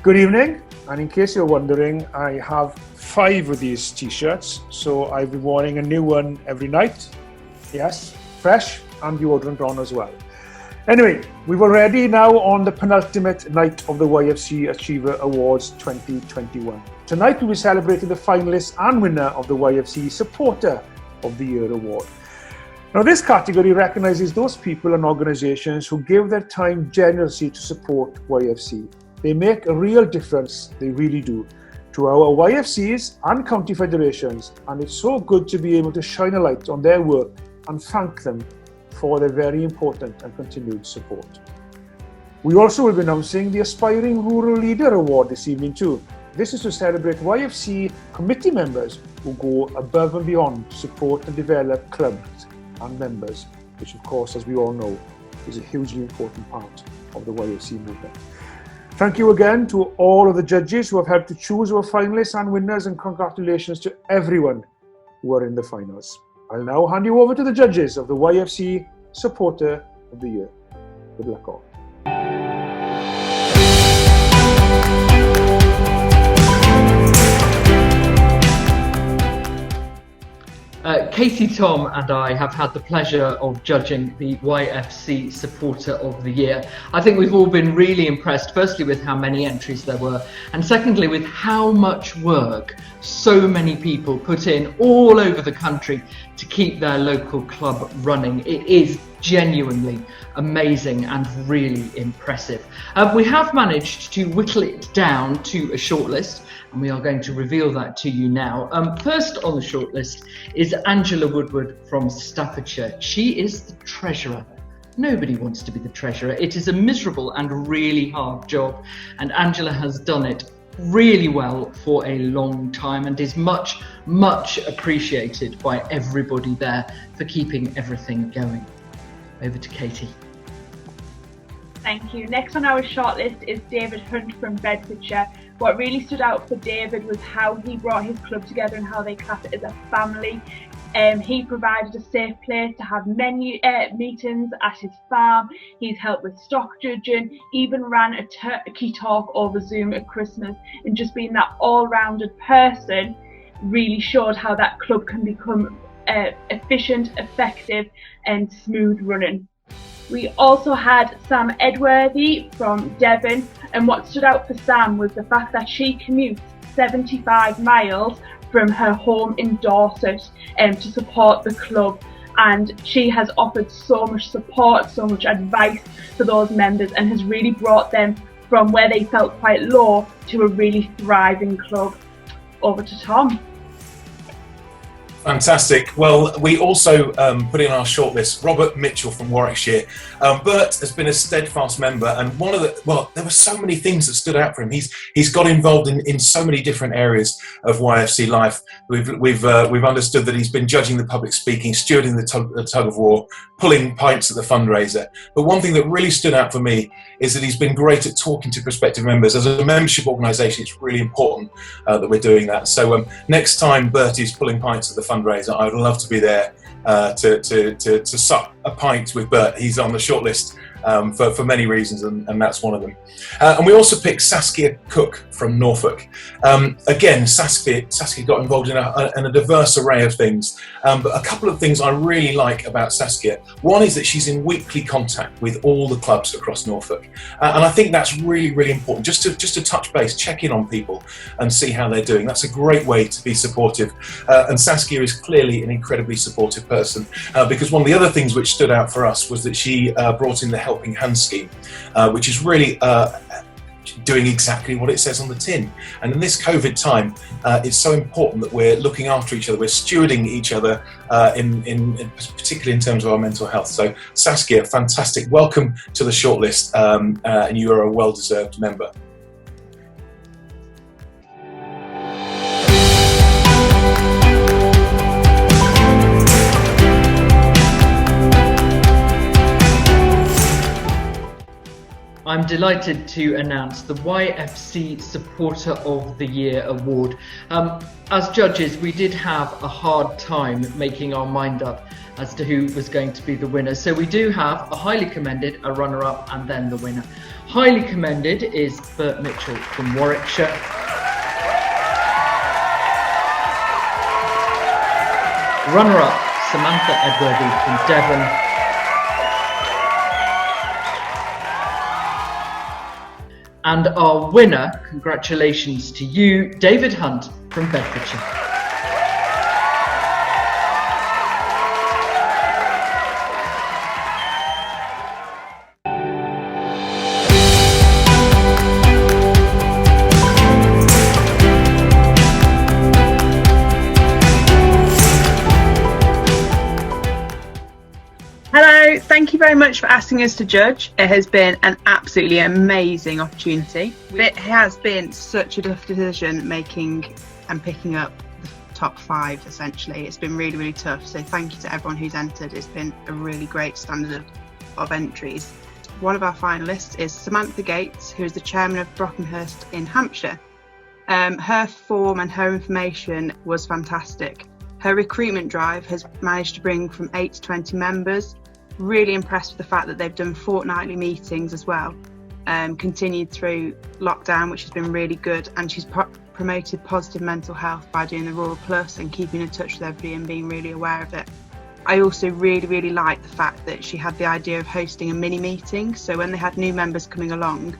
Good evening, and in case you're wondering, I have 5 of these t-shirts, so I'll be wearing a new one every night. Yes, fresh and deodorant on as well. Anyway, we're already now on the penultimate night of the YFC Achiever Awards 2021. Tonight we'll be celebrating the finalists and winner of the YFC Supporter of the Year award. Now this category recognises those people and organisations who give their time generously to support YFC. They make a real difference, they really do, to our YFCs and county federations, and it's so good to be able to shine a light on their work and thank them for their very important and continued support. We also will be announcing the Aspiring Rural Leader Award this evening too. This is to celebrate YFC committee members who go above and beyond to support and develop clubs and members, which of course, as we all know, is a hugely important part of the YFC movement. Thank you again to all of the judges who have helped to choose our finalists and winners, and congratulations to everyone who are in the finals. I'll now hand you over to the judges of the YFC Supporter of the Year. Good luck all. Katie, Tom and I have had the pleasure of judging the YFC Supporter of the Year. I think we've all been really impressed, firstly with how many entries there were, and secondly with how much work so many people put in all over the country to keep their local club running. It is genuinely amazing and really impressive. We have managed to whittle it down to a shortlist, and we are going to reveal that to you now. First on the shortlist is Angela Woodward from Staffordshire. She is the treasurer. Nobody wants to be the treasurer. It is a miserable and really hard job, and Angela has done it really well for a long time and is much, much appreciated by everybody there for keeping everything going. Over to Katie. Thank you. Next on our shortlist is David Hunt from Bedfordshire. What really stood out for David was how he brought his club together and how they class it as a family. He provided a safe place to have meetings at his farm. He's helped with stock judging, even ran a turkey talk over Zoom at Christmas, and just being that all-rounded person really showed how that club can become efficient, effective and smooth running. We also had Sam Edworthy from Devon, and what stood out for Sam was the fact that she commutes 75 miles from her home in Dorset to support the club, and she has offered so much support, so much advice for those members, and has really brought them from where they felt quite low to a really thriving club. Over to Tom. Fantastic. Well, we also put in our shortlist Robert Mitchell from Warwickshire. Bert has been a steadfast member, and there were so many things that stood out for him. He's got involved in so many different areas of YFC life. We've understood that he's been judging the public speaking, stewarding the tug of war, pulling pints at the fundraiser. But one thing that really stood out for me is that he's been great at talking to prospective members. As a membership organisation, it's really important that we're doing that. So next time Bert is pulling pints at the fundraiser, I would love to be there to suck a pint with Bert. He's on the shortlist for many reasons, and that's one of them. And we also picked Saskia Cook from Norfolk. Again, Saskia got involved in a diverse array of things, but a couple of things I really like about Saskia. One is that she's in weekly contact with all the clubs across Norfolk, and I think that's really, really important. Just to touch base, check in on people and see how they're doing. That's a great way to be supportive, and Saskia is clearly an incredibly supportive person, because one of the other things which stood out for us was that she brought in the Helping Hand scheme, which is really doing exactly what it says on the tin. And in this COVID time, it's so important that we're looking after each other, we're stewarding each other, particularly in terms of our mental health. So Saskia, fantastic. Welcome to the shortlist, and you are a well-deserved member. I'm delighted to announce the YFC Supporter of the Year award. As judges, we did have a hard time making our mind up as to who was going to be the winner. So we do have a highly commended, a runner-up, and then the winner. Highly commended is Bert Mitchell from Warwickshire. Runner-up, Samantha Edworthy from Devon. And our winner, congratulations to you, David Hunt from Bedfordshire. Hello, thank you very much for asking us to judge. It has been an absolutely amazing opportunity. It has been such a tough decision making and picking up the top 5 essentially. It's been really, really tough. So thank you to everyone who's entered. It's been a really great standard of entries. One of our finalists is Samantha Gates, who is the chairman of Brockenhurst in Hampshire. Her form and her information was fantastic. Her recruitment drive has managed to bring from 8 to 20 members. Really impressed with the fact that they've done fortnightly meetings as well. Continued through lockdown, which has been really good, and she's promoted positive mental health by doing the Rural Plus and keeping in touch with everybody and being really aware of it. I also really like the fact that she had the idea of hosting a mini meeting. So when they had new members coming along,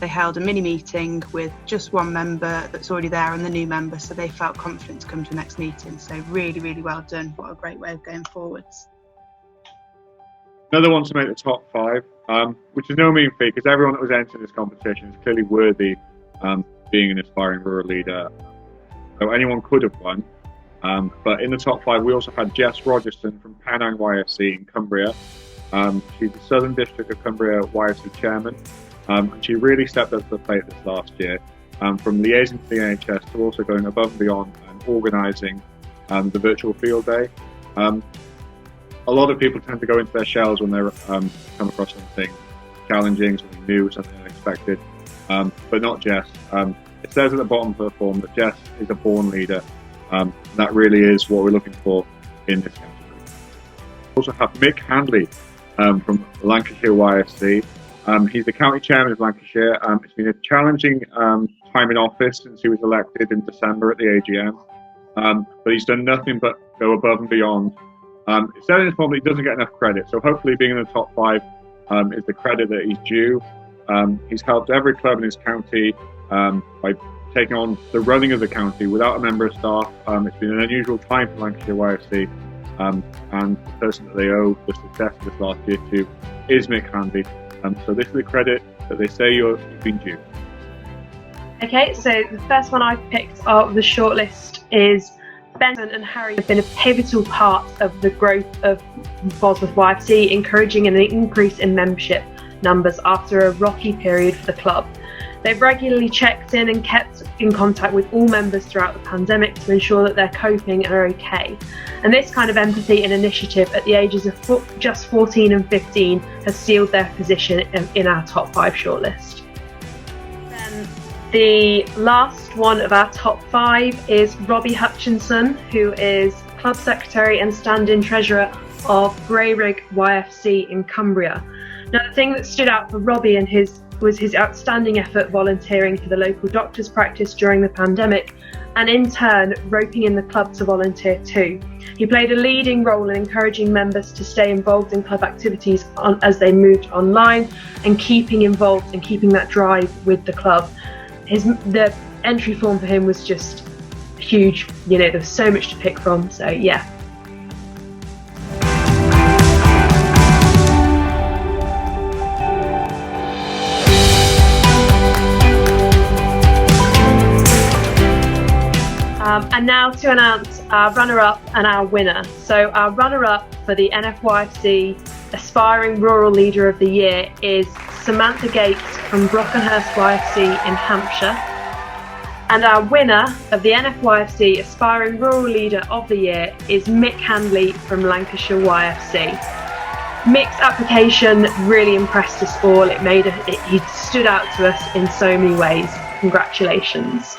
they held a mini meeting with just one member that's already there and the new member, so they felt confident to come to the next meeting. So really well done. What a great way of going forwards. Another one to make the top 5, which is no mean feat, because everyone that was entering this competition is clearly worthy being an aspiring rural leader. So anyone could have won. But in the top 5, we also had Jess Rogerson from Pennine YFC in Cumbria. She's the Southern District of Cumbria YFC chairman. And she really stepped up to the plate this last year, from liaising to the NHS to also going above and beyond and organising the virtual field day. A lot of people tend to go into their shells when they come across something challenging, something new, something unexpected, but not Jess. It says at the bottom of her form that Jess is a born leader. That really is what we're looking for in this category. We also have Mick Handley from Lancashire YFC. He's the county chairman of Lancashire. It's been a challenging time in office since he was elected in December at the AGM, but he's done nothing but go above and beyond. It says in his form that he doesn't get enough credit, so hopefully being in the top 5 is the credit that he's due. He's helped every club in his county by taking on the running of the county without a member of staff. It's been an unusual time for Lancashire YFC, and the person that they owe the success of this last year to is Mick Handley. So this is the credit that they say you've been due. Okay, so the first one I've picked of the shortlist is Benson and Harry have been a pivotal part of the growth of Bosworth YFC, encouraging an increase in membership numbers after a rocky period for the club. They've regularly checked in and kept in contact with all members throughout the pandemic to ensure that they're coping and are okay. And this kind of empathy and initiative at the ages of just 14 and 15 has sealed their position in our top 5 shortlist. Then the last one of our top 5 is Robbie Hutchinson, who is club secretary and stand-in treasurer of Greyrig YFC in Cumbria. Now, the thing that stood out for Robbie and was his outstanding effort volunteering for the local doctor's practice during the pandemic, and in turn roping in the club to volunteer too. He played a leading role in encouraging members to stay involved in club activities as they moved online, and keeping involved and keeping that drive with the club. The entry form for him was just huge. You know, there was so much to pick from, so yeah. And now to announce our runner-up and our winner. So our runner-up for the NFYFC Aspiring Rural Leader of the Year is Samantha Gates from Brockenhurst YFC in Hampshire. And our winner of the NFYFC Aspiring Rural Leader of the Year is Mick Handley from Lancashire YFC. Mick's application really impressed us all. He stood out to us in so many ways. Congratulations.